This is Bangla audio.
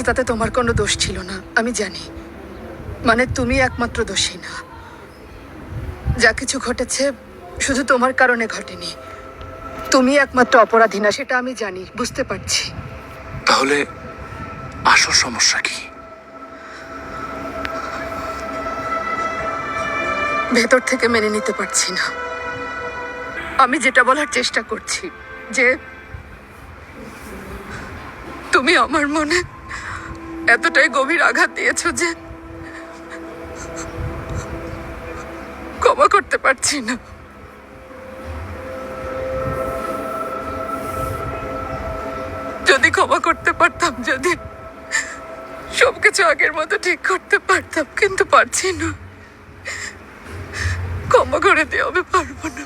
তাতে তোমার কোনো দোষ ছিল না, আমি জানি। মানে তুমি একমাত্র দোষী না। যা কিছু ঘটেছে শুধু তোমার কারণে ঘটেনি। তুমি একমাত্র অপরাধী না, সেটা আমি জানি, বুঝতে পারছি। তাহলে আসল সমস্যা কি? ভেতর থেকে মেনে নিতে পারছি না। আমি যেটা বলার চেষ্টা করছি যে তুমি আমার মনে এতটাই গভীর আঘাত দিয়েছো যে ক্ষমা করতে পারছি না। যদি ক্ষমা করতে পারতাম, যদি সবকিছু আগের মতো ঠিক করতে পারতাম, কিন্তু পারছি না। ক্ষমা করে দিও, আমি পারবো না।